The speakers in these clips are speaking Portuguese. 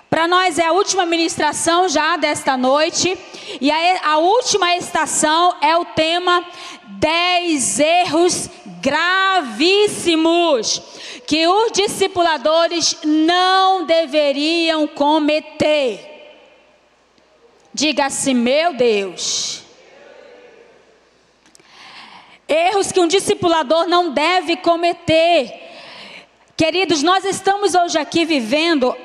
Para nós é a última ministração já desta noite. E a última estação é o tema 10 erros gravíssimos que os discipuladores não deveriam cometer. Diga assim: meu Deus. Erros que um discipulador não deve cometer. Queridos, nós estamos hoje aqui vivendo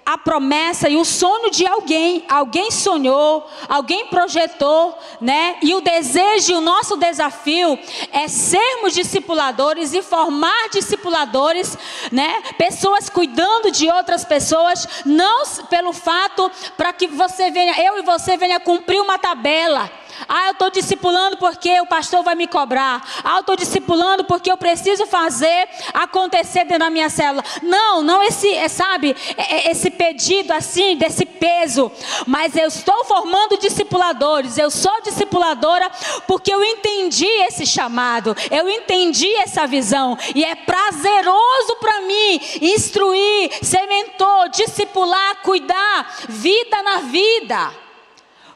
a promessa e o sonho de alguém. Alguém sonhou, alguém projetou, né? E o desejo e o nosso desafio é sermos discipuladores e formar discipuladores, né? Pessoas cuidando de outras pessoas, não pelo fato para que você venha, eu e você venha cumprir uma tabela. Ah, eu estou discipulando porque o pastor vai me cobrar. Ah, eu estou discipulando porque eu preciso fazer acontecer dentro da minha célula. Não esse pedido assim, desse peso. Mas eu estou formando discipuladores. Eu sou discipuladora porque eu entendi esse chamado. Eu entendi essa visão. E é prazeroso para mim instruir, ser mentor, discipular, cuidar, vida na vida.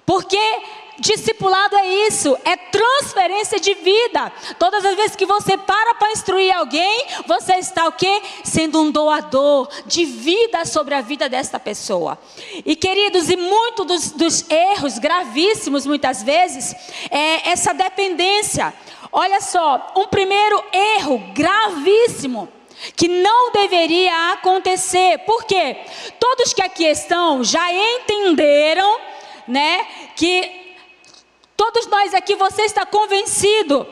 Porque discipulado é isso, é transferência de vida. Todas as vezes que você para instruir alguém, você está o quê? Sendo um doador de vida sobre a vida desta pessoa. E queridos, e muito dos erros gravíssimos muitas vezes, é essa dependência. Olha só, um primeiro erro gravíssimo que não deveria acontecer. Por quê? Todos que aqui estão já entenderam, né, que todos nós aqui, você está convencido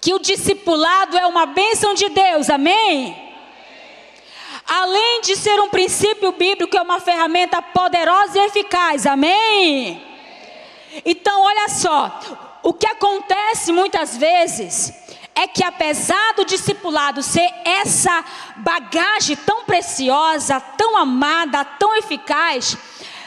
que o discipulado é uma bênção de Deus, amém? Além de ser um princípio bíblico, é uma ferramenta poderosa e eficaz, amém? Então, olha só, o que acontece muitas vezes é que apesar do discipulado ser essa bagagem tão preciosa, tão amada, tão eficaz,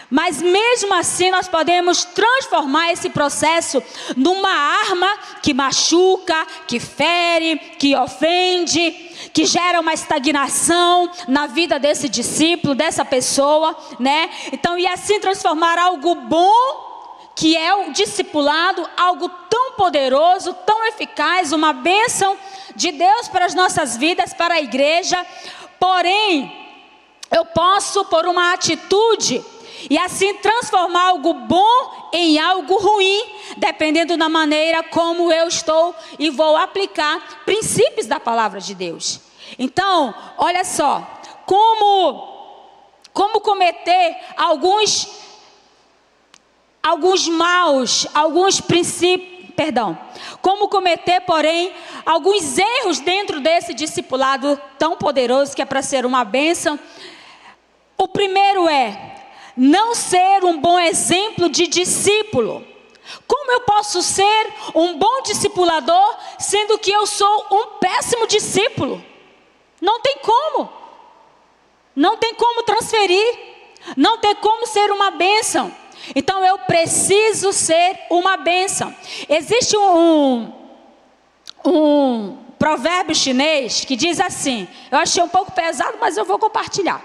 mas mesmo assim nós podemos transformar esse processo numa arma que machuca, que fere, que ofende, que gera uma estagnação na vida desse discípulo, dessa pessoa, né? Então, e assim transformar algo bom, que é o discipulado, algo tão poderoso, tão eficaz, uma bênção de Deus para as nossas vidas, para a igreja. Porém, eu posso, por uma atitude, e assim transformar algo bom em algo ruim, dependendo da maneira como eu estou e vou aplicar princípios da palavra de Deus. Então, olha só, como cometer alguns como cometer, porém, alguns erros dentro desse discipulado tão poderoso que é para ser uma bênção. O primeiro é não ser um bom exemplo de discípulo. Como eu posso ser um bom discipulador, sendo que eu sou um péssimo discípulo? Não tem como. Não tem como transferir. Não tem como ser uma bênção. Então eu preciso ser uma bênção. Existe um provérbio chinês que diz assim, eu achei um pouco pesado, mas eu vou compartilhar.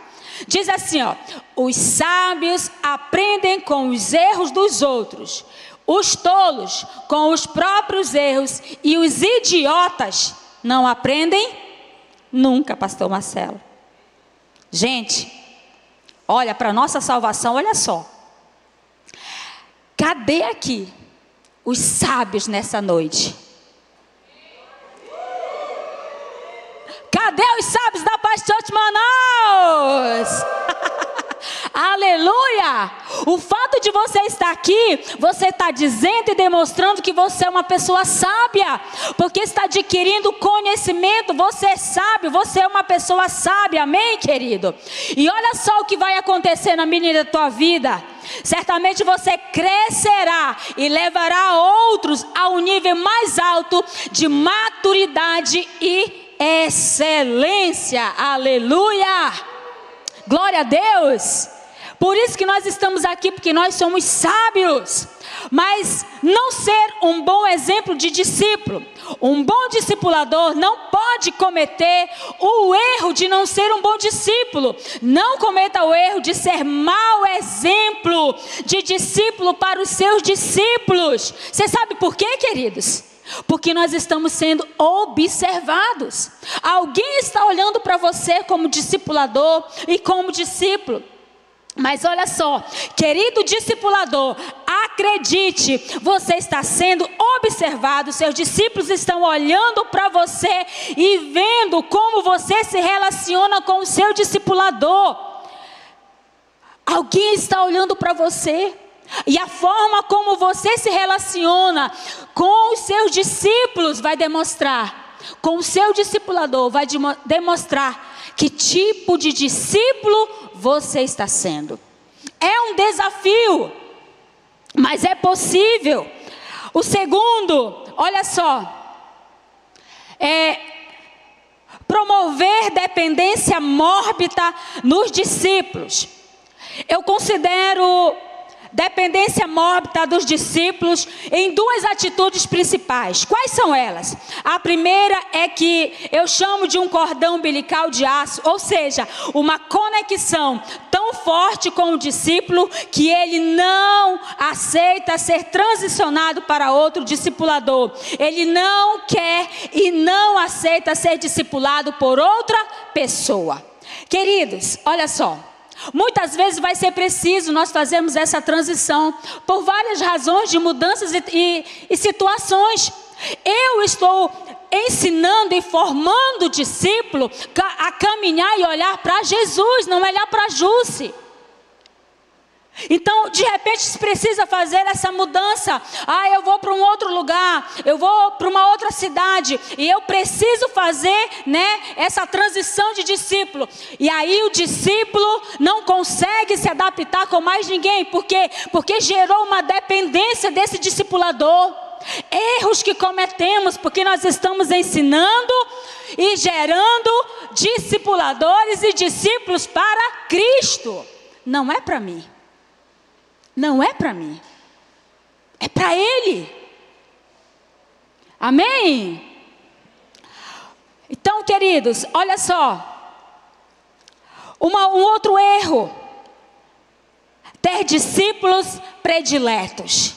Diz assim, ó: os sábios aprendem com os erros dos outros, os tolos com os próprios erros, e os idiotas não aprendem nunca, pastor Marcelo. Gente, olha, para nossa salvação, olha só. Cadê aqui os sábios nessa noite? Cadê os sábios da Paz Church Manaus? Aleluia! O fato de você estar aqui, você está dizendo e demonstrando que você é uma pessoa sábia, porque está adquirindo conhecimento. Você é sábio, você é uma pessoa sábia, amém, querido? E olha só o que vai acontecer na menina da tua vida. Certamente você crescerá e levará outros a um nível mais alto de maturidade e excelência. Aleluia! Glória a Deus! Por isso que nós estamos aqui, porque nós somos sábios. Mas não ser um bom exemplo de discípulo. Um bom discipulador não pode cometer o erro de não ser um bom discípulo. Não cometa o erro de ser mau exemplo de discípulo para os seus discípulos. Você sabe por quê, queridos? Porque nós estamos sendo observados. Alguém está olhando para você como discipulador e como discípulo. Mas olha só, querido discipulador, acredite, você está sendo observado, seus discípulos estão olhando para você e vendo como você se relaciona com o seu discipulador. Alguém está olhando para você. E a forma como você se relaciona com os seus discípulos vai demonstrar, com o seu discipulador vai demonstrar que tipo de discípulo você está sendo. É um desafio, mas é possível. O segundo, olha só, é promover dependência mórbida nos discípulos. Eu considero dependência mórbida dos discípulos em duas atitudes principais. Quais são elas? A primeira é que eu chamo de um cordão umbilical de aço, ou seja, uma conexão tão forte com o discípulo que ele não aceita ser transicionado para outro discipulador. Ele não quer e não aceita ser discipulado por outra pessoa. Queridos, olha só. Muitas vezes vai ser preciso nós fazermos essa transição por várias razões de mudanças e situações. Eu estou ensinando e formando o discípulo a caminhar e olhar para Jesus, não olhar para Jusce. Então, de repente, se precisa fazer essa mudança. Eu vou para um outro lugar, eu vou para uma outra cidade, e eu preciso fazer, essa transição de discípulo. E aí o discípulo não consegue se adaptar com mais ninguém. Por quê? Porque gerou uma dependência desse discipulador. Erros que cometemos, porque nós estamos ensinando e gerando discipuladores e discípulos para Cristo. Não é para mim. Não é para mim, é para Ele. Amém? Então, queridos, olha só. Um outro erro. Ter discípulos prediletos.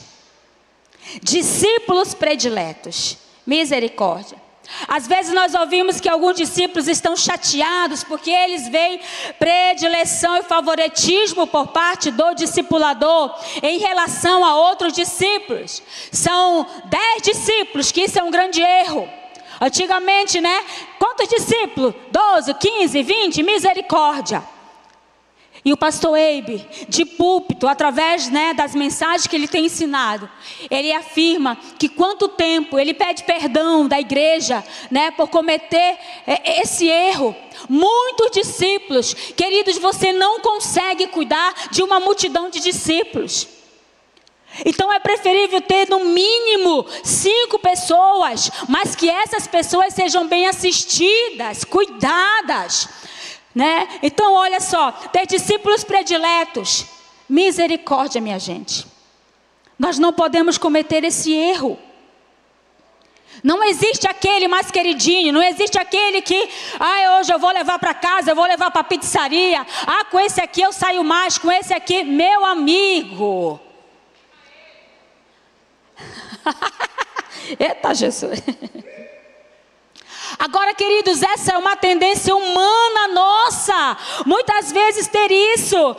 Discípulos prediletos. Misericórdia. Às vezes nós ouvimos que alguns discípulos estão chateados porque eles veem predileção e favoritismo por parte do discipulador em relação a outros discípulos. São 10 discípulos, que isso é um grande erro. Antigamente, quantos discípulos? 12, 15, 20, misericórdia. E o pastor Eibe, de púlpito, através das mensagens que ele tem ensinado, ele afirma que quanto tempo ele pede perdão da igreja, por cometer esse erro. Muitos discípulos, queridos, você não consegue cuidar de uma multidão de discípulos. Então é preferível ter no mínimo 5 pessoas, mas que essas pessoas sejam bem assistidas, cuidadas. Então olha só, ter discípulos prediletos, misericórdia, minha gente. Nós não podemos cometer esse erro. Não existe aquele mais queridinho, não existe aquele que hoje eu vou levar para casa, eu vou levar para a pizzaria. Com esse aqui eu saio mais, com esse aqui, meu amigo. Eita Jesus. Agora, queridos, essa é uma tendência humana nossa. Muitas vezes ter isso,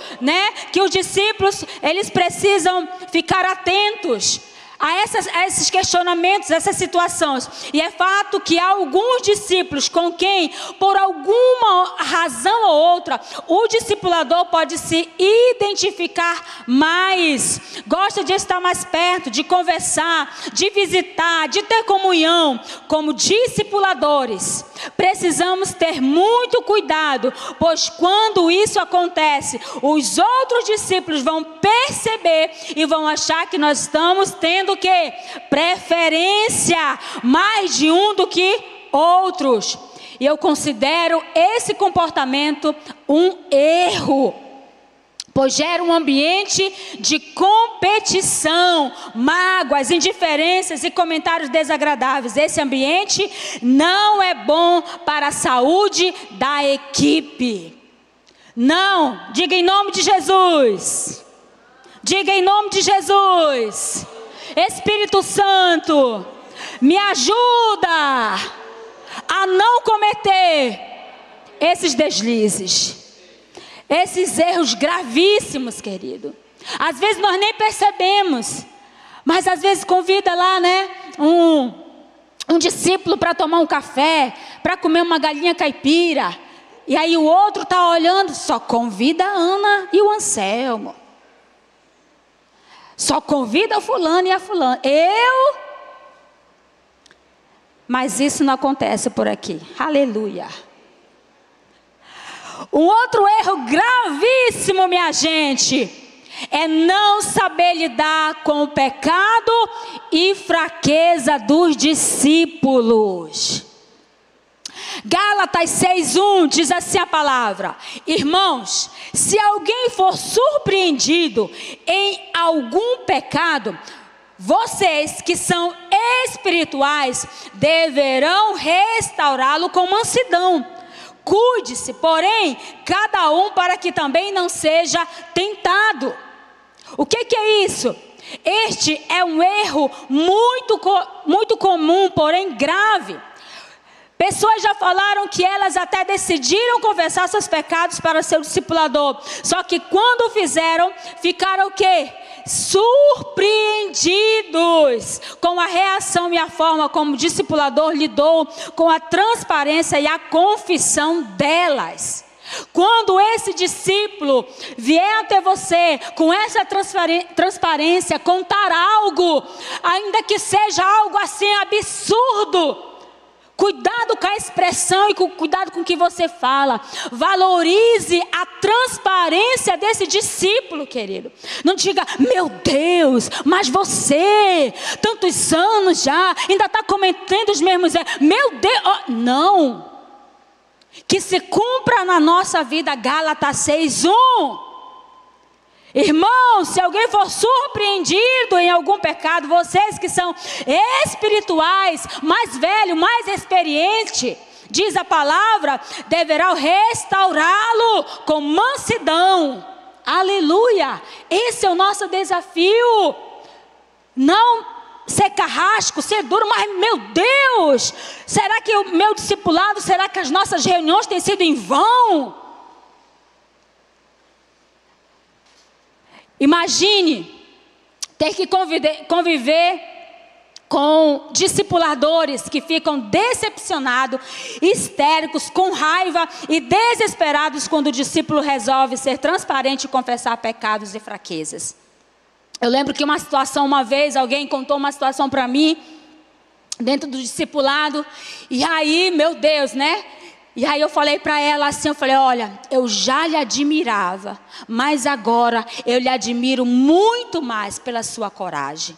que os discípulos, eles precisam ficar atentos a esses questionamentos, essas situações. E é fato que há alguns discípulos com quem, por alguma razão ou outra, o discipulador pode se identificar mais. Gosta de estar mais perto, de conversar, de visitar, de ter comunhão. Como discipuladores, precisamos ter muito cuidado, pois quando isso acontece, os outros discípulos vão perceber e vão achar que nós estamos tendo o quê? Preferência, mais de um do que outros. E eu considero esse comportamento um erro. pois gera um ambiente de competição, mágoas, indiferenças e comentários desagradáveis. Esse ambiente não é bom para a saúde da equipe. Não, diga em nome de Jesus. Diga em nome de Jesus. Espírito Santo, me ajuda a não cometer esses deslizes. Esses erros gravíssimos, querido. Às vezes nós nem percebemos, mas às vezes convida lá, né, um discípulo para tomar um café, para comer uma galinha caipira. E aí o outro está olhando, só convida a Ana e o Anselmo. Só convida o fulano e a fulana. Mas isso não acontece por aqui. Aleluia. Um outro erro gravíssimo, minha gente, é não saber lidar com o pecado e fraqueza dos discípulos. Gálatas 6:1 diz assim a palavra: irmãos, se alguém for surpreendido em algum pecado, vocês que são espirituais deverão restaurá-lo com mansidão. Cuide-se, porém, cada um para que também não seja tentado. O que é isso? Este é um erro muito comum, porém grave. Pessoas já falaram que elas até decidiram confessar seus pecados para seu discipulador. Só que quando fizeram, ficaram o quê? Surpreendidos com a reação e a forma como o discipulador lidou com a transparência e a confissão delas. Quando esse discípulo vier até você com essa transparência, contar algo, ainda que seja algo assim absurdo, cuidado com a expressão e cuidado com o que você fala. Valorize a transparência desse discípulo, querido. Não diga, meu Deus, mas você, tantos anos já, ainda está cometendo os mesmos erros. Meu Deus, não. Que se cumpra na nossa vida Gálatas 6:1. Irmãos, se alguém for surpreendido em algum pecado, vocês que são espirituais, mais velho, mais experiente, diz a palavra, deverão restaurá-lo com mansidão. Aleluia! Esse é o nosso desafio. Não ser carrasco, ser duro, mas meu Deus, será que o meu discipulado, será que as nossas reuniões têm sido em vão? Imagine ter que conviver com discipuladores que ficam decepcionados, histéricos, com raiva e desesperados quando o discípulo resolve ser transparente e confessar pecados e fraquezas. Eu lembro que uma vez alguém contou uma situação para mim, dentro do discipulado, e aí, meu Deus, né? E aí eu falei para ela assim, eu falei, olha, eu já lhe admirava, mas agora eu lhe admiro muito mais pela sua coragem.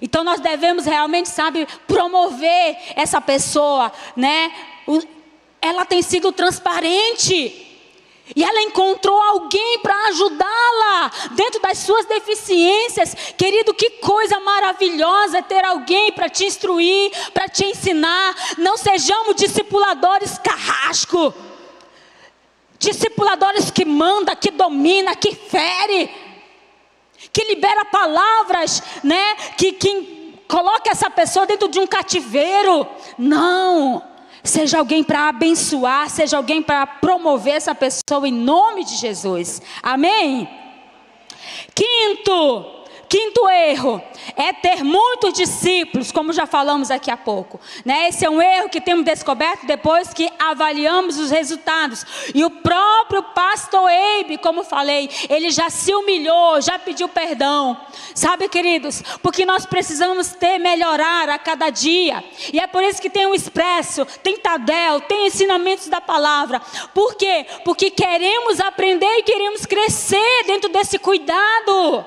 Então nós devemos realmente, sabe, promover essa pessoa, né? Ela tem sido transparente. E ela encontrou alguém para ajudá-la dentro das suas deficiências. Querido, que coisa maravilhosa ter alguém para te instruir, para te ensinar. Não sejamos discipuladores carrasco. Discipuladores que manda, que domina, que fere, que libera palavras, né? Que coloca essa pessoa dentro de um cativeiro. Não. Seja alguém para abençoar, seja alguém para promover essa pessoa em nome de Jesus. Amém? Quinto erro é ter muitos discípulos, como já falamos aqui há pouco, né? Esse é um erro que temos descoberto depois que avaliamos os resultados. E o próprio pastor Eibe, como falei, ele já se humilhou, já pediu perdão. Sabe, queridos, porque nós precisamos melhorar a cada dia. E é por isso que tem o Expresso, tem Tadel, tem ensinamentos da palavra. Por quê? Porque queremos aprender e queremos crescer dentro desse cuidado.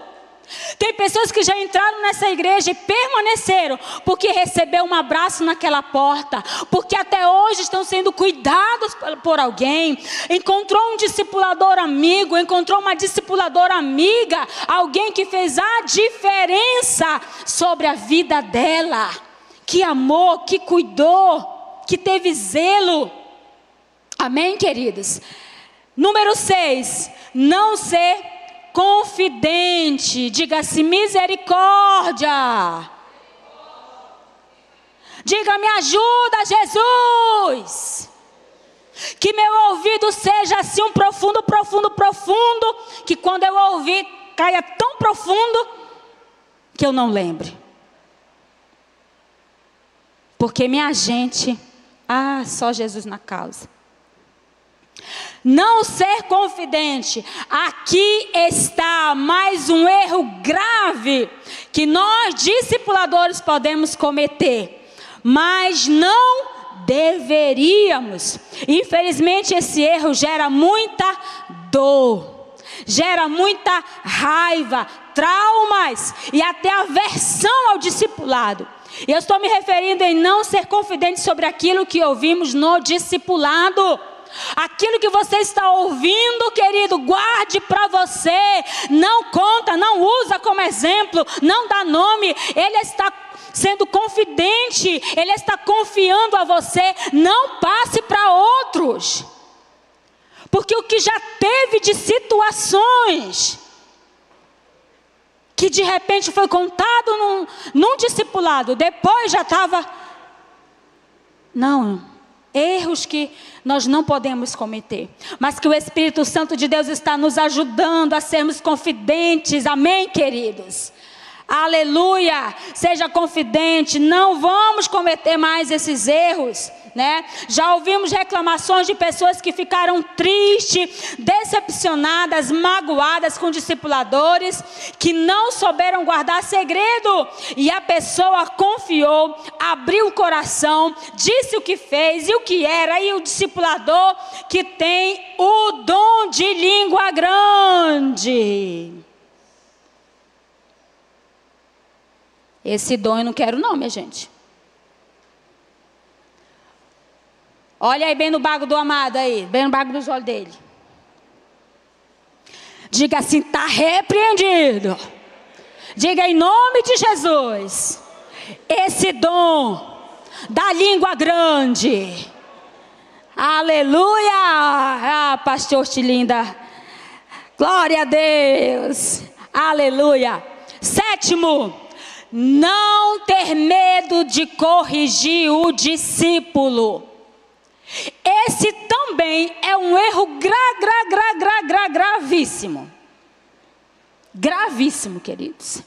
Tem pessoas que já entraram nessa igreja e permaneceram porque recebeu um abraço naquela porta, porque até hoje estão sendo cuidados por alguém, encontrou um discipulador amigo, encontrou uma discipuladora amiga, alguém que fez a diferença sobre a vida dela, que amou, que cuidou, que teve zelo. Amém, queridos? Número 6, não ser confidente. Diga-se misericórdia. Diga, me ajuda, Jesus. Que meu ouvido seja assim um profundo, que quando eu ouvir caia tão profundo que eu não lembre. Porque minha gente, só Jesus na causa. Não ser confidente. Aqui está mais um erro grave que nós discipuladores podemos cometer, mas não deveríamos. Infelizmente esse erro gera muita dor, gera muita raiva, traumas e até aversão ao discipulado. E eu estou me referindo em não ser confidente sobre aquilo que ouvimos no discipulado. Aquilo que você está ouvindo, querido, guarde para você. Não conta, não usa como exemplo, não dá nome. Ele está sendo confidente, ele está confiando a você. Não passe para outros. Porque o que já teve de situações que de repente foi contado num discipulado, depois já estava... Não, erros que nós não podemos cometer, mas que o Espírito Santo de Deus está nos ajudando a sermos confidentes. Amém, queridos? Aleluia! Seja confidente, não vamos cometer mais esses erros, né? Já ouvimos reclamações de pessoas que ficaram tristes, decepcionadas, magoadas com discipuladores que não souberam guardar segredo, e a pessoa confiou, abriu o coração, disse o que fez e o que era, e o discipulador que tem o dom de língua grande. Esse dom eu não quero não, minha gente. Olha aí bem no bago do amado aí, bem no bago dos olhos dele. Diga assim, está repreendido. Diga em nome de Jesus. Esse dom da língua grande. Aleluia. Pastor Tilinda. Glória a Deus. Aleluia. 7º. Não ter medo de corrigir o discípulo. Esse também é um erro gravíssimo. Gravíssimo, queridos.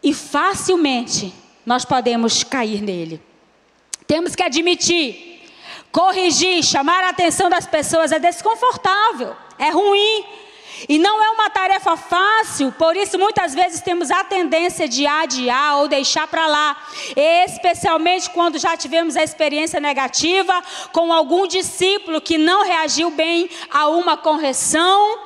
E facilmente nós podemos cair nele. Temos que admitir, corrigir, chamar a atenção das pessoas é desconfortável, é ruim. E não é uma tarefa fácil, por isso muitas vezes temos a tendência de adiar ou deixar para lá. Especialmente quando já tivemos a experiência negativa com algum discípulo que não reagiu bem a uma correção.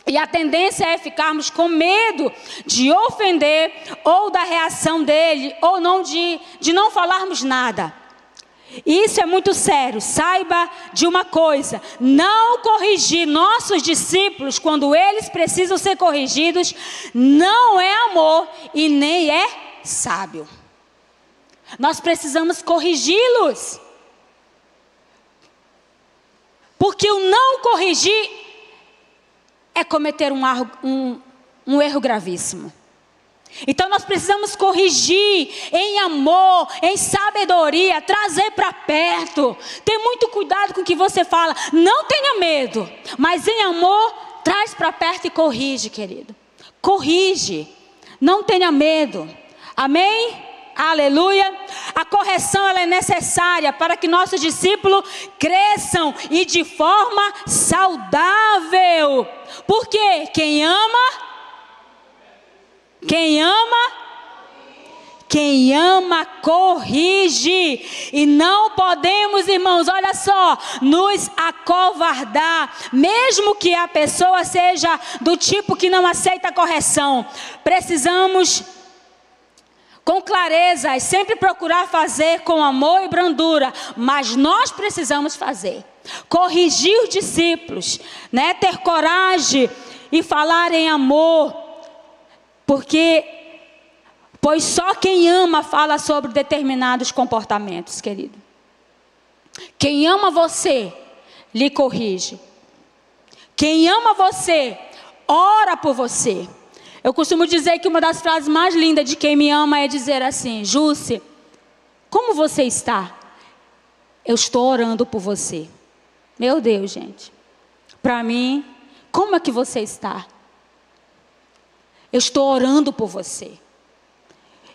E a tendência é ficarmos com medo de ofender ou da reação dele, ou não de não falarmos nada. Isso é muito sério. Saiba de uma coisa: não corrigir nossos discípulos quando eles precisam ser corrigidos não é amor e nem é sábio. Nós precisamos corrigi-los, porque o não corrigir é cometer um erro gravíssimo. Então nós precisamos corrigir em amor, em sabedoria, trazer para perto. Ter muito cuidado com o que você fala. Não tenha medo, mas em amor, traz para perto e corrige, querido. Corrige, não tenha medo. Amém? Aleluia. A correção ela é necessária para que nossos discípulos cresçam e de forma saudável. Porque quem ama Quem ama, corrige. E não podemos, irmãos, olha só, nos acovardar, mesmo que a pessoa seja do tipo que não aceita correção. Precisamos, com clareza, e sempre procurar fazer com amor e brandura, mas nós precisamos fazer. Corrigir os discípulos, né? Ter coragem e falar em amor, pois só quem ama fala sobre determinados comportamentos, querido. Quem ama você, lhe corrige. Quem ama você, ora por você. Eu costumo dizer que uma das frases mais lindas de quem me ama é dizer assim: Jússia, como você está? Eu estou orando por você. Meu Deus, gente. Para mim, como é que você está? Eu estou orando por você.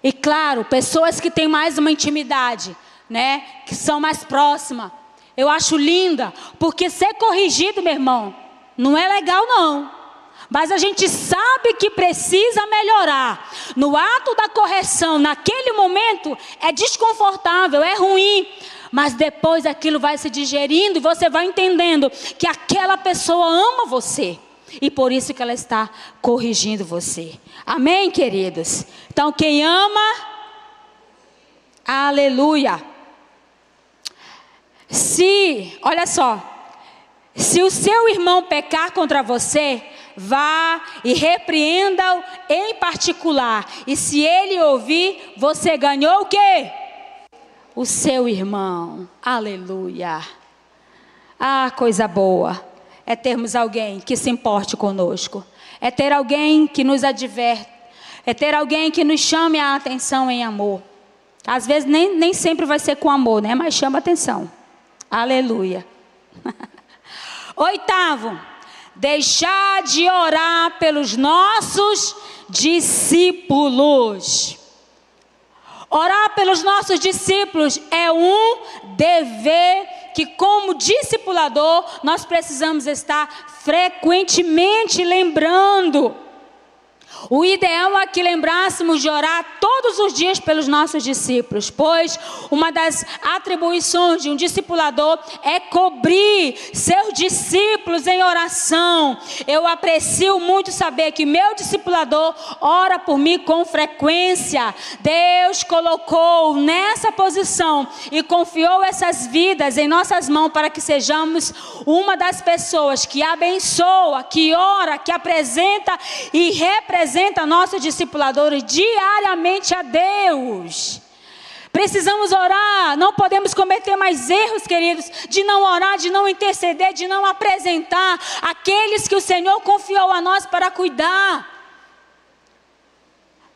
E claro, pessoas que têm mais uma intimidade, né? Que são mais próximas. Eu acho linda, porque ser corrigido, meu irmão, não é legal não. Mas a gente sabe que precisa melhorar. No ato da correção, naquele momento, é desconfortável, é ruim. Mas depois aquilo vai se digerindo e você vai entendendo que aquela pessoa ama você. E por isso que ela está corrigindo você. Amém, queridos? Então, quem ama, aleluia. Olha só, se o seu irmão pecar contra você, vá e repreenda-o em particular. E se ele ouvir, você ganhou o quê? O seu irmão. Aleluia. Ah, coisa boa é termos alguém que se importe conosco. É ter alguém que nos adverte. É ter alguém que nos chame a atenção em amor. Às vezes nem sempre vai ser com amor, né? Mas chama atenção. Aleluia. 8º, deixar de orar pelos nossos discípulos. Orar pelos nossos discípulos é um dever que, como discipulador, nós precisamos estar frequentemente lembrando. O ideal é que lembrássemos de orar todos os dias pelos nossos discípulos, pois uma das atribuições de um discipulador é cobrir seus discípulos em oração. Eu aprecio muito saber que meu discipulador ora por mim com frequência. Deus colocou nessa posição e confiou essas vidas em nossas mãos para que sejamos uma das pessoas que abençoa, que ora, que apresenta e representa nossos discipuladores diariamente a Deus. Precisamos orar, não podemos cometer mais erros, queridos, de não orar, de não interceder, de não apresentar aqueles que o Senhor confiou a nós para cuidar.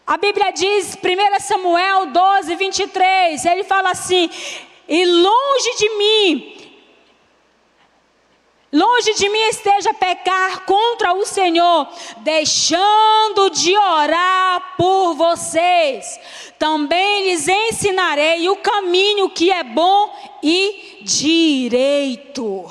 A Bíblia diz, 1 Samuel 12, 23, ele fala assim: e longe de mim esteja pecar contra o Senhor, deixando de orar por vocês. Também lhes ensinarei o caminho que é bom e direito.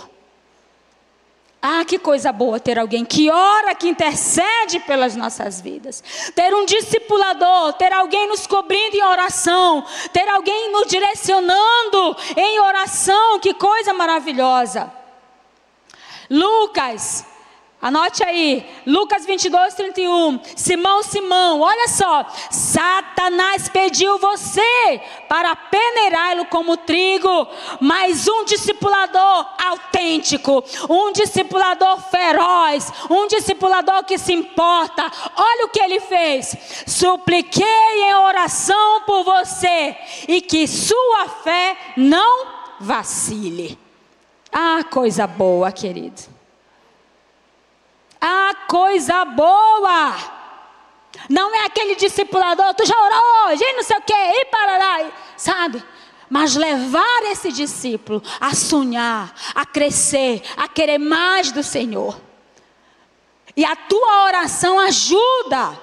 Ah, que coisa boa ter alguém que ora, que intercede pelas nossas vidas. Ter um discipulador, ter alguém nos cobrindo em oração, ter alguém nos direcionando em oração. Que coisa maravilhosa. Lucas, anote aí, Lucas 22, 31, Simão, Simão, olha só, Satanás pediu você para peneirá-lo como trigo, mas um discipulador autêntico, um discipulador feroz, um discipulador que se importa, olha o que ele fez: supliquei em oração por você, e que sua fé não vacile. Ah, coisa boa, querido. Ah, coisa boa. Não é aquele discipulador, tu já orou hoje, e não sei o que, e parará, sabe? Mas levar esse discípulo a sonhar, a crescer, a querer mais do Senhor. E a tua oração ajuda.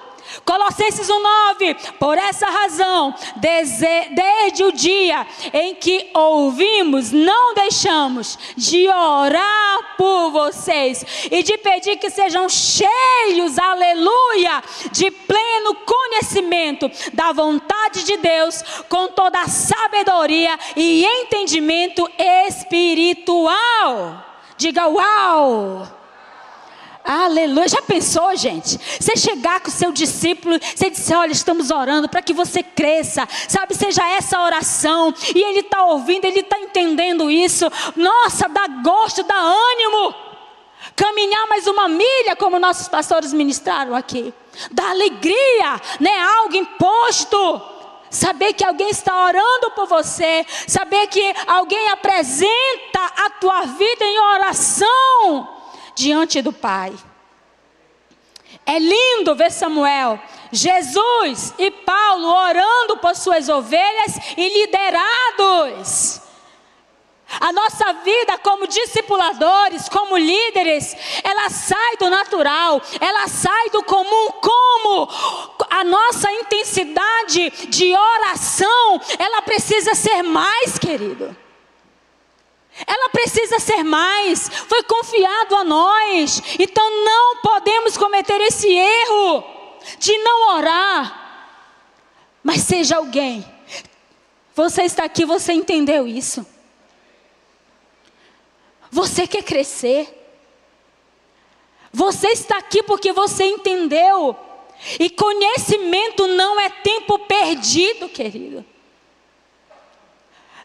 Colossenses 1:9, por essa razão, desde o dia em que ouvimos, não deixamos de orar por vocês e de pedir que sejam cheios, aleluia, de pleno conhecimento da vontade de Deus, com toda a sabedoria e entendimento espiritual. Diga uau! Aleluia. Já pensou, gente? Você chegar com o seu discípulo, você dizer, olha, estamos orando para que você cresça, sabe, seja essa oração, e ele está ouvindo, ele está entendendo isso. Nossa, dá gosto, dá ânimo. Caminhar mais uma milha, como nossos pastores ministraram aqui. Dá alegria, né? Algo imposto. Saber que alguém está orando por você, saber que alguém apresenta a tua vida em oração diante do Pai. É lindo ver Samuel, Jesus e Paulo orando por suas ovelhas e liderados. A nossa vida como discipuladores, como líderes, ela sai do natural, ela sai do comum, como a nossa intensidade de oração, ela precisa ser mais, querido. Ela precisa ser mais, foi confiado a nós, então não podemos cometer esse erro de não orar. Mas seja alguém, você está aqui, você entendeu isso? Você quer crescer? Você está aqui porque você entendeu, e conhecimento não é tempo perdido, querido.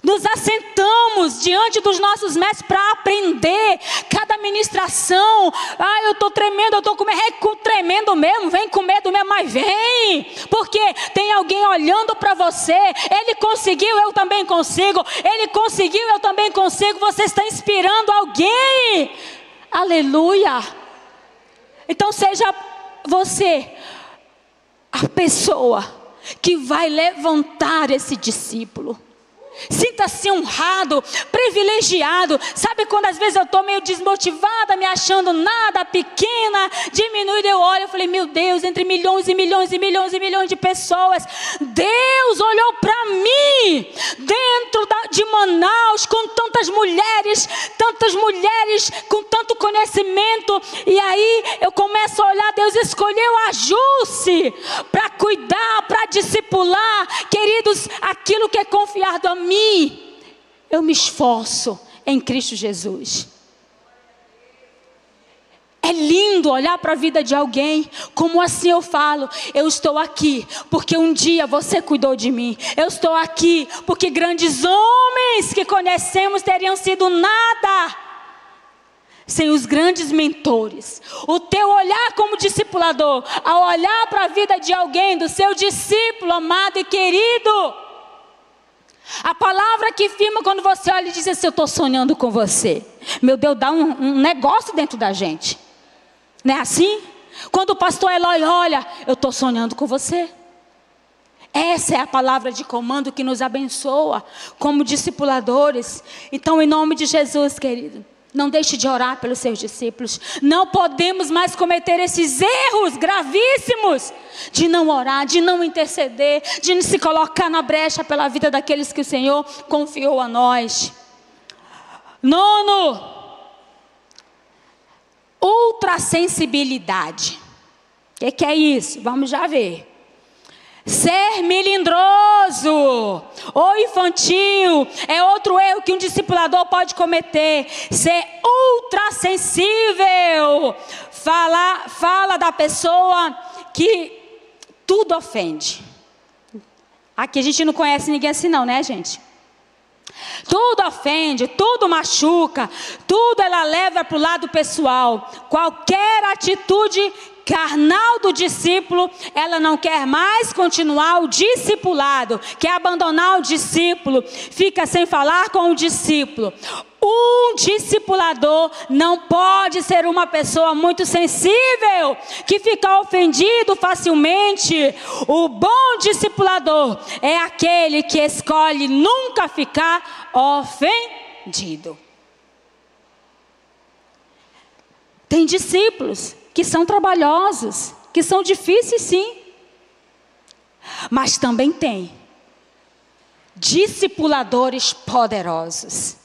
Nos assentamos diante dos nossos mestres para aprender cada ministração. Ah, eu estou tremendo, eu estou com medo. É tremendo mesmo, vem com medo mesmo, mas vem. Porque tem alguém olhando para você. Ele conseguiu, eu também consigo. Ele conseguiu, eu também consigo. Você está inspirando alguém. Aleluia. Então seja você a pessoa que vai levantar esse discípulo. Sinta-se honrado, privilegiado. Sabe quando às vezes eu estou meio desmotivada, me achando nada, pequena, diminuída, eu olho e falei, meu Deus, entre milhões e milhões e milhões e milhões de pessoas, Deus olhou para mim, dentro de Manaus, com tantas mulheres com tanto conhecimento, e aí eu começo a olhar, Deus escolheu a Jússi para cuidar, para discipular, queridos, aquilo que é confiado a mim, eu me esforço em Cristo Jesus. É lindo olhar para a vida de alguém, como assim eu falo, eu estou aqui porque um dia você cuidou de mim, eu estou aqui porque grandes homens que conhecemos teriam sido nada sem os grandes mentores. O teu olhar como discipulador, ao olhar para a vida de alguém, do seu discípulo amado e querido, a palavra que firma quando você olha e diz assim, eu estou sonhando com você. Meu Deus, dá um negócio dentro da gente. Não é assim? Quando o pastor Eloy olha, eu estou sonhando com você. Essa é a palavra de comando que nos abençoa como discipuladores. Então, em nome de Jesus, querido, não deixe de orar pelos seus discípulos. Não podemos mais cometer esses erros gravíssimos de não orar, de não interceder, de não se colocar na brecha pela vida daqueles que o Senhor confiou a nós. 9, ultrassensibilidade. O que é isso? Vamos já ver. Ser melindroso ou infantil é outro erro que um discipulador pode cometer. Ser ultrassensível fala da pessoa que tudo ofende. Aqui a gente não conhece ninguém assim não, né, gente? Tudo ofende, tudo machuca, tudo ela leva para o lado pessoal. Qualquer atitude carnal do discípulo, ela não quer mais continuar o discipulado, quer abandonar o discípulo, fica sem falar com o discípulo. Um discipulador não pode ser uma pessoa muito sensível, que fica ofendido facilmente. O bom discipulador é aquele que escolhe nunca ficar ofendido. Tem discípulos que são trabalhosos, que são difíceis sim. Mas também tem discipuladores poderosos.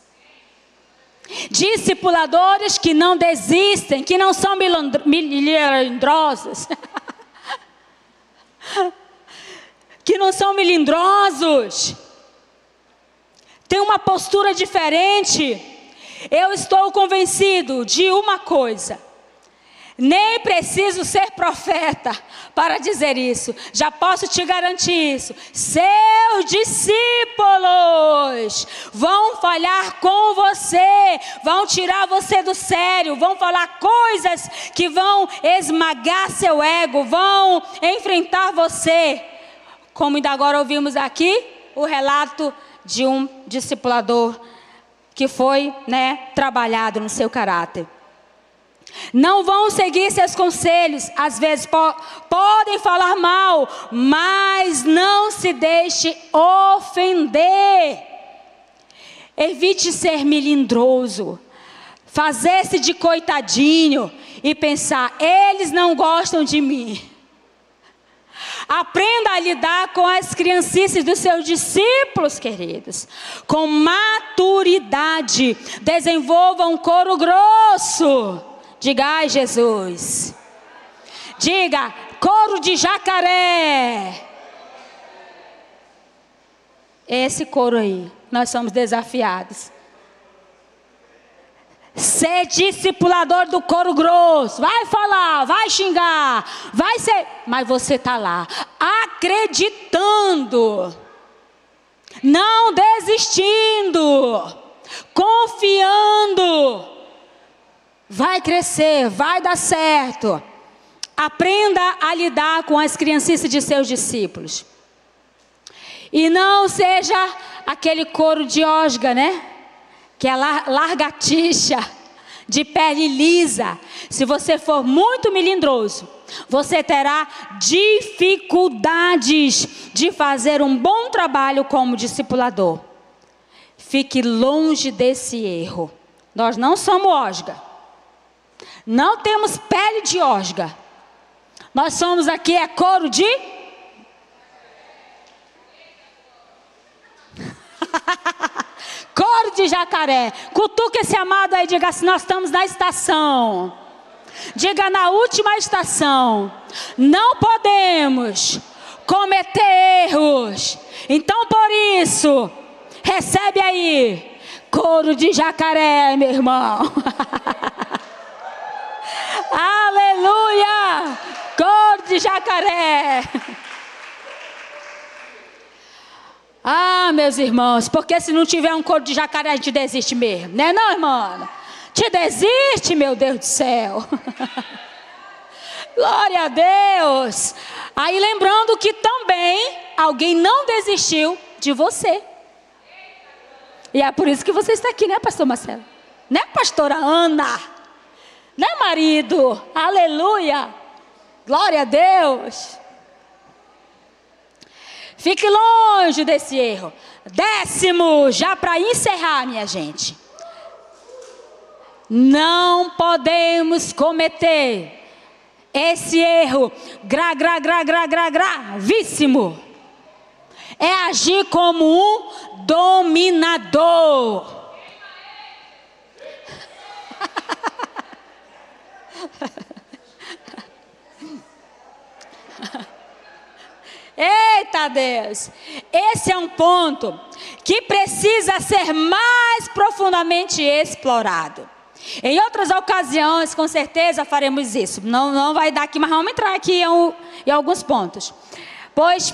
Discipuladores que não desistem, que não são melindrosos. Que não são melindrosos. Tem uma postura diferente. Eu estou convencido de uma coisa. Nem preciso ser profeta para dizer isso. Já posso te garantir isso. Seus discípulos vão falhar com você, vão tirar você do sério, vão falar coisas que vão esmagar seu ego, vão enfrentar você. Como ainda agora ouvimos aqui, o relato de um discipulador que foi, trabalhado no seu caráter. Não vão seguir seus conselhos, às vezes podem falar mal, mas não se deixe ofender. Evite ser melindroso, fazer-se de coitadinho e pensar, eles não gostam de mim. Aprenda a lidar com as criancices dos seus discípulos, queridos, com maturidade. Desenvolva um couro grosso. Diga, ai Jesus. Diga, couro de jacaré. Esse couro aí, nós somos desafiados. Ser discipulador do couro grosso. Vai falar, vai xingar, vai ser. Mas você está lá, acreditando. Não desistindo. Confiando. Vai crescer, vai dar certo. Aprenda a lidar com as criancices de seus discípulos. E não seja aquele couro de osga, que é largatixa, de pele lisa. Se você for muito melindroso, você terá dificuldades de fazer um bom trabalho como discipulador. Fique longe desse erro. Nós não somos osga. Não temos pele de osga. Nós somos aqui couro de... couro de jacaré. Cutuca esse amado aí e diga assim, nós estamos na estação. Diga, na última estação. Não podemos cometer erros. Então por isso, recebe aí, couro de jacaré, meu irmão. Aleluia! Couro de jacaré. Ah, meus irmãos, porque se não tiver um couro de jacaré, a gente desiste mesmo, né não, irmã? Te desiste, meu Deus do céu. Glória a Deus. Aí lembrando que também alguém não desistiu de você. E é por isso que você está aqui, né, pastor Marcelo? Né, pastora Ana? Né, marido? Aleluia! Glória a Deus! Fique longe desse erro. 10º, já para encerrar, minha gente. Não podemos cometer esse erro gravíssimo. É agir como um dominador. Eita Deus, esse é um ponto que precisa ser mais profundamente explorado. Em outras ocasiões, com certeza faremos isso. Não vai dar aqui, mas vamos entrar aqui em alguns pontos. Pois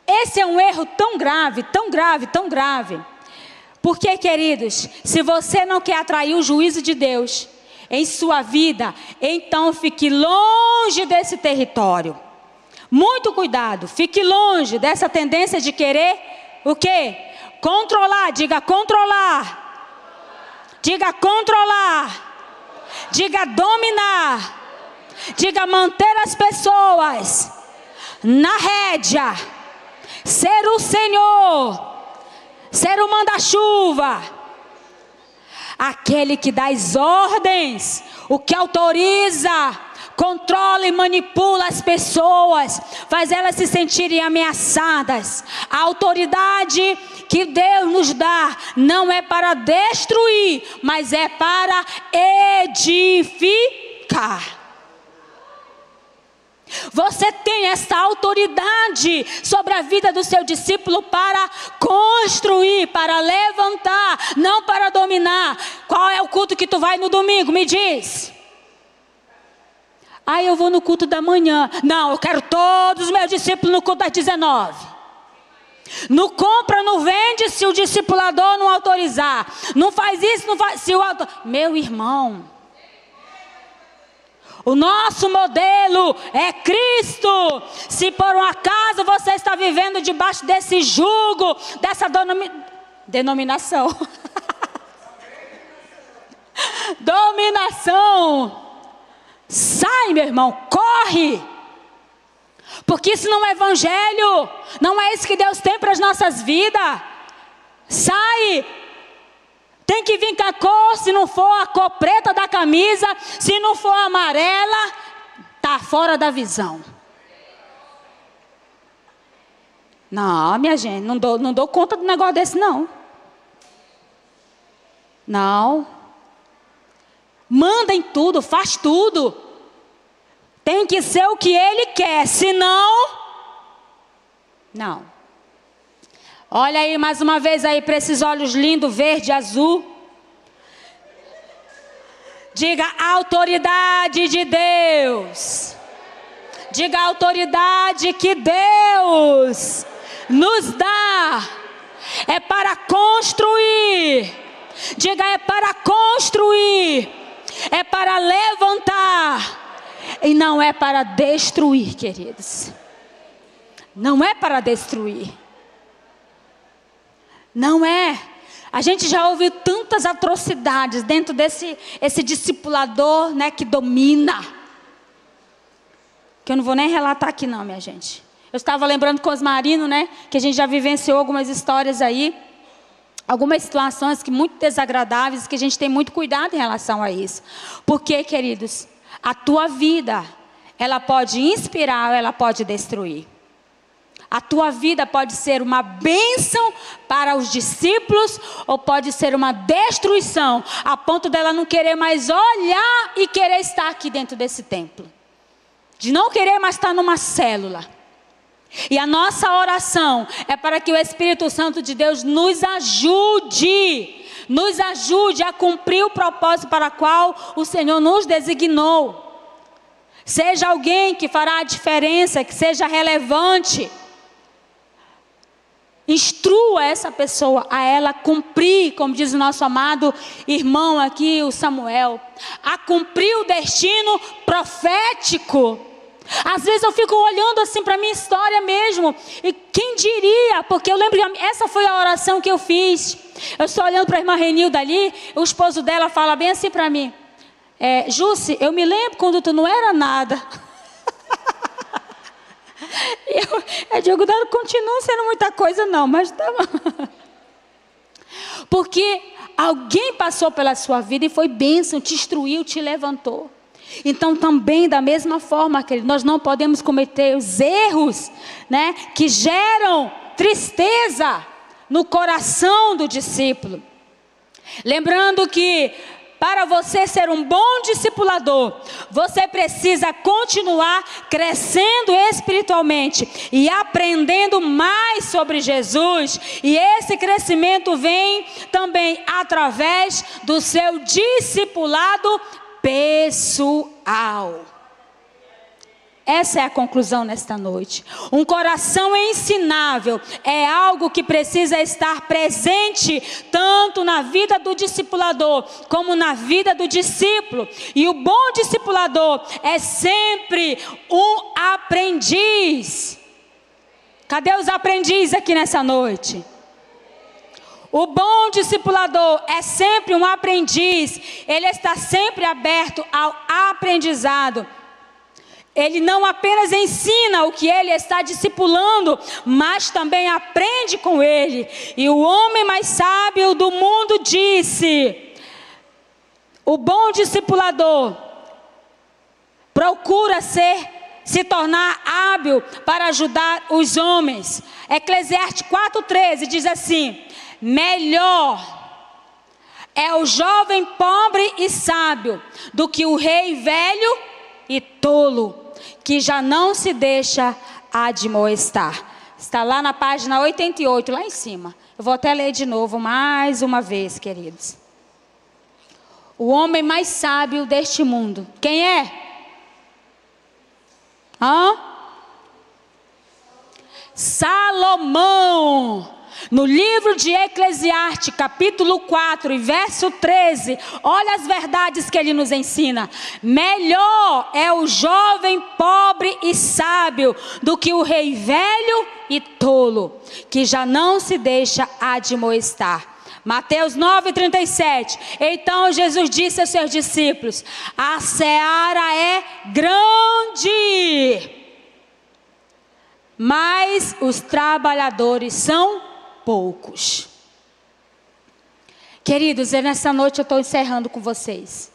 esse é um erro tão grave, tão grave, tão grave. Porque, queridos, se você não quer atrair o juízo de Deus em sua vida, então fique longe desse território. Muito cuidado, fique longe dessa tendência de querer o quê? Controlar, diga controlar. Diga controlar. Diga dominar. Diga manter as pessoas na rédea. Ser o Senhor. Ser o manda-chuva. Aquele que dá as ordens, o que autoriza, controla e manipula as pessoas, faz elas se sentirem ameaçadas. A autoridade que Deus nos dá não é para destruir, mas é para edificar. Você tem essa autoridade sobre a vida do seu discípulo para construir, para levantar, não para dominar. Qual é o culto que tu vai no domingo? Me diz. Ah, eu vou no culto da manhã. Não, eu quero todos os meus discípulos no culto das 19. Não compra, não vende se o discipulador não autorizar. Não faz isso, não faz... Meu irmão, o nosso modelo é Cristo. Se por um acaso você está vivendo debaixo desse jugo, dessa denominação, dominação, sai, meu irmão, corre. Porque isso não é evangelho. Não é isso que Deus tem para as nossas vidas. Sai. Tem que vir com a cor, se não for a cor preta da camisa, se não for amarela, está fora da visão. Não, minha gente, não dou conta do negócio desse não. Não. Manda em tudo, faz tudo. Tem que ser o que Ele quer, senão... Não. Olha aí mais uma vez aí para esses olhos lindos, verde, azul. Diga autoridade de Deus. Diga autoridade que Deus nos dá. É para construir. Diga é para construir. É para levantar. E não é para destruir, queridos. Não é para destruir. Não é. A gente já ouviu tantas atrocidades dentro esse discipulador, né, que domina. Que eu não vou nem relatar aqui não, minha gente. Eu estava lembrando com os marinos, né, que a gente já vivenciou algumas histórias aí. Algumas situações que muito desagradáveis, que a gente tem muito cuidado em relação a isso. Porque, queridos, a tua vida, ela pode inspirar ou ela pode destruir. A tua vida pode ser uma bênção para os discípulos ou pode ser uma destruição, a ponto dela não querer mais olhar e querer estar aqui dentro desse templo. De não querer mais estar numa célula. E a nossa oração é para que o Espírito Santo de Deus nos ajude a cumprir o propósito para o qual o Senhor nos designou. Seja alguém que fará a diferença, que seja relevante. Instrua essa pessoa a ela cumprir, como diz o nosso amado irmão aqui, o Samuel, a cumprir o destino profético. Às vezes eu fico olhando assim para a minha história mesmo, e quem diria, porque eu lembro que essa foi a oração que eu fiz. Eu estou olhando para a irmã Renilda ali, o esposo dela fala bem assim para mim: Jússi, eu me lembro quando tu não era nada. Eu digo, não continua sendo muita coisa não, mas tá bom. Porque alguém passou pela sua vida e foi bênção, te instruiu, te levantou. Então também da mesma forma, querido, nós não podemos cometer os erros, né, que geram tristeza no coração do discípulo. Lembrando que para você ser um bom discipulador, você precisa continuar crescendo espiritualmente e aprendendo mais sobre Jesus. E esse crescimento vem também através do seu discipulado pessoal. Essa é a conclusão nesta noite. Um coração ensinável é algo que precisa estar presente tanto na vida do discipulador como na vida do discípulo. E o bom discipulador é sempre um aprendiz. Cadê os aprendizes aqui nessa noite? O bom discipulador é sempre um aprendiz. Ele está sempre aberto ao aprendizado. Ele não apenas ensina o que ele está discipulando, mas também aprende com ele. E o homem mais sábio do mundo disse: o bom discipulador procura se tornar hábil para ajudar os homens. Eclesiastes 4:13 diz assim: melhor é o jovem pobre e sábio do que o rei velho e tolo, que já não se deixa admoestar. Está lá na página 88, lá em cima. Eu vou até ler de novo, mais uma vez, queridos. O homem mais sábio deste mundo, quem é? Salomão. No livro de Eclesiastes, capítulo 4 e verso 13, olha as verdades que ele nos ensina. Melhor é o jovem pobre e sábio do que o rei velho e tolo, que já não se deixa admoestar. Mateus 9:37. Então Jesus disse aos seus discípulos: a seara é grande, mas os trabalhadores são poucos. Queridos, nessa noite eu estou encerrando com vocês.